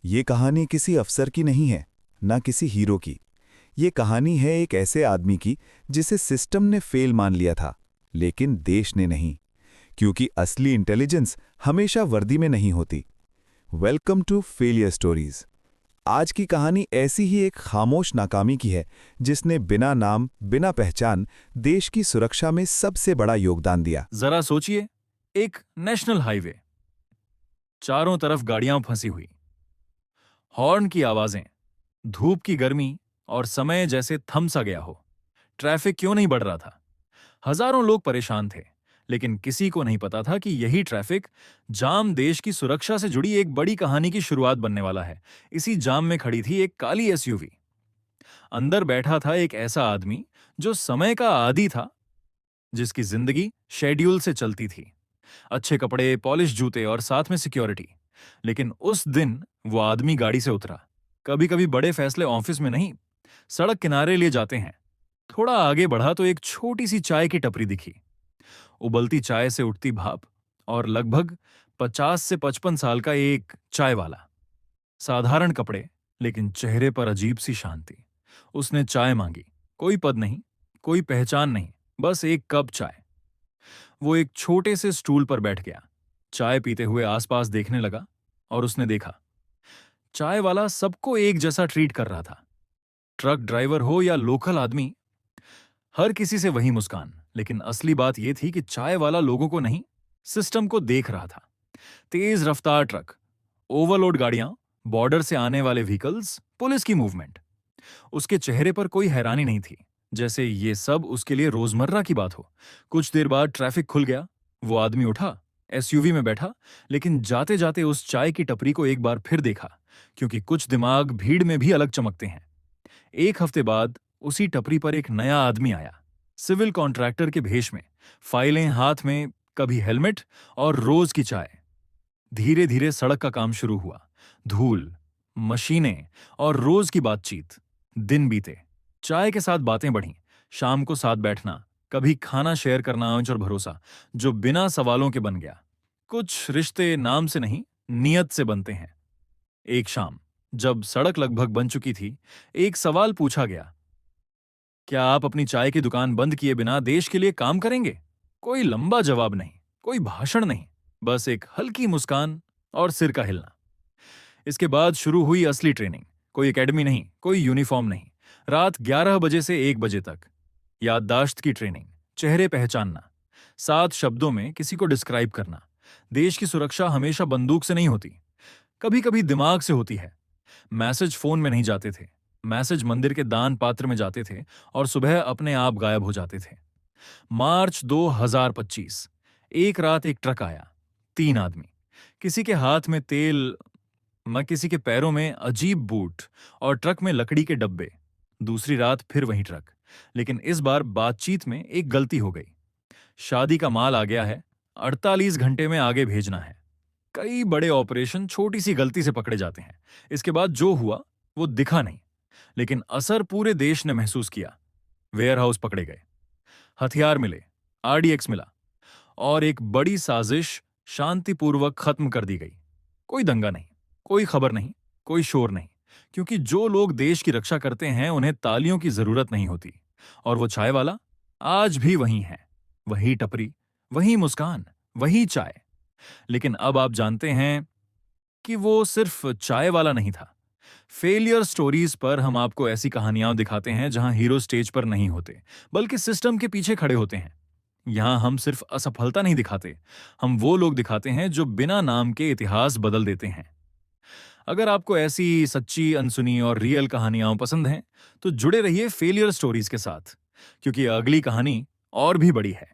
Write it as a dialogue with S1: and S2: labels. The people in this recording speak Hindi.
S1: ये कहानी किसी अफसर की नहीं है, ना किसी हीरो की। ये कहानी है एक ऐसे आदमी की जिसे सिस्टम ने फेल मान लिया था, लेकिन देश ने नहीं, क्योंकि असली इंटेलिजेंस हमेशा वर्दी में नहीं होती। Welcome to failure stories. आज की कहानी ऐसी ही एक खामोश नाकामी की है, जिसने बिना नाम, बिना पहचान देश की सुरक्षा में सबसे बड़ा योगदान दिया।
S2: जरा सोचिए, एक नेशनल हाईवे, चारों तरफ गाड़ियां फंसी हुई, हॉर्न की आवाजें, धूप की गर्मी और समय जैसे थम सा गया हो। ट्रैफिक क्यों नहीं बढ़ रहा था? हजारों लोग परेशान थे, लेकिन किसी को नहीं पता था कि यही ट्रैफिक जाम देश की सुरक्षा से जुड़ी एक बड़ी कहानी की शुरुआत बनने वाला है। इसी जाम में खड़ी थी एक काली एसयूवी। अंदर बैठा था एक ऐसा आदमी जो समय का आदी था, जिसकी जिंदगी शेड्यूल से चलती थी। अच्छे कपड़े, पॉलिश जूते और साथ में सिक्योरिटी। लेकिन उस दिन वो आदमी गाड़ी से उतरा। कभी कभी बड़े फैसले ऑफिस में नहीं, सड़क किनारे लिए जाते हैं। थोड़ा आगे बढ़ा तो एक छोटी सी चाय की टपरी दिखी। उबलती चाय से उठती भाप और लगभग 50 से 55 साल का एक चाय वाला। साधारण कपड़े, लेकिन चेहरे पर अजीब सी शांति। उसने चाय मांगी। कोई पद नहीं, कोई पहचान नहीं, बस एक कप चाय। वो एक छोटे से स्टूल पर बैठ गया, चाय पीते हुए आसपास देखने लगा। और उसने देखा, चाय वाला सबको एक जैसा ट्रीट कर रहा था। ट्रक ड्राइवर हो या लोकल आदमी, हर किसी से वही मुस्कान। लेकिन असली बात यह थी कि चाय वाला लोगों को नहीं, सिस्टम को देख रहा था। तेज रफ्तार ट्रक, ओवरलोड गाड़ियां, बॉर्डर से आने वाले व्हीकल्स, पुलिस की मूवमेंट। उसके चेहरे पर कोई हैरानी नहीं थी, जैसे ये सब उसके लिए रोजमर्रा की बात हो। कुछ देर बाद ट्रैफिक खुल गया। वो आदमी उठा, एसयूवी में बैठा, लेकिन जाते जाते उस चाय की टपरी को एक बार फिर देखा, क्योंकि कुछ दिमाग भीड़ में भी अलग चमकते हैं। एक हफ्ते बाद उसी टपरी पर एक नया आदमी आया, सिविल कॉन्ट्रैक्टर के भेष में, फाइलें हाथ में, कभी हेलमेट और रोज की चाय। धीरे धीरे सड़क का काम शुरू हुआ। धूल, मशीनें और रोज की बातचीत। दिन बीते, चाय के साथ बातें बढ़ीं। शाम को साथ बैठना, कभी खाना शेयर करना, आंच और भरोसा जो बिना सवालों के बन गया। कुछ रिश्ते नाम से नहीं, नियत से बनते हैं। एक शाम, जब सड़क लगभग बन चुकी थी, एक सवाल पूछा गया, क्या आप अपनी चाय की दुकान बंद किए बिना देश के लिए काम करेंगे? कोई लंबा जवाब नहीं, कोई भाषण नहीं, बस एक हल्की मुस्कान और सिर का हिलना। इसके बाद शुरू हुई असली ट्रेनिंग। कोई एकेडमी नहीं, कोई यूनिफॉर्म नहीं। रात 11 बजे से 1 बजे तक याददाश्त की ट्रेनिंग, चेहरे पहचानना, 7 शब्दों में किसी को डिस्क्राइब करना। देश की सुरक्षा हमेशा बंदूक से नहीं होती, कभी कभी दिमाग से होती है। मैसेज फोन में नहीं जाते थे, मैसेज मंदिर के दान पात्र में जाते थे और सुबह अपने आप गायब हो जाते थे। मार्च 2025, एक रात एक ट्रक आया, 3 आदमी, किसी के हाथ में तेल, किसी के पैरों में अजीब बूट और ट्रक में लकड़ी के डब्बे। दूसरी रात फिर वही ट्रक, लेकिन इस बार बातचीत में एक गलती हो गई। शादी का माल आ गया है, 48 घंटे में आगे भेजना है। कई बड़े ऑपरेशन छोटी सी गलती से पकड़े जाते हैं। इसके बाद जो हुआ वो दिखा नहीं, लेकिन असर पूरे देश ने महसूस किया। वेयरहाउस पकड़े गए, हथियार मिले, आरडीएक्स मिला, और एक बड़ी साजिश शांतिपूर्वक खत्म कर दी गई। कोई दंगा नहीं, कोई खबर नहीं, कोई शोर नहीं, क्योंकि जो लोग देश की रक्षा करते हैं उन्हें तालियों की जरूरत नहीं होती। और वो चाय वाला आज भी वही है, वही टपरी, वही मुस्कान, वही चाय। लेकिन अब आप जानते हैं कि वो सिर्फ चाय वाला नहीं था। फेलियर स्टोरीज पर हम आपको ऐसी कहानियां दिखाते हैं जहां हीरो स्टेज पर नहीं होते, बल्कि सिस्टम के पीछे खड़े होते हैं। यहां हम सिर्फ असफलता नहीं दिखाते, हम वो लोग दिखाते हैं जो बिना नाम के इतिहास बदल देते हैं। अगर आपको ऐसी सच्ची, अनसुनी और रियल कहानियां पसंद हैं, तो जुड़े रहिए फेलियर स्टोरीज के साथ, क्योंकि अगली कहानी और भी बड़ी है।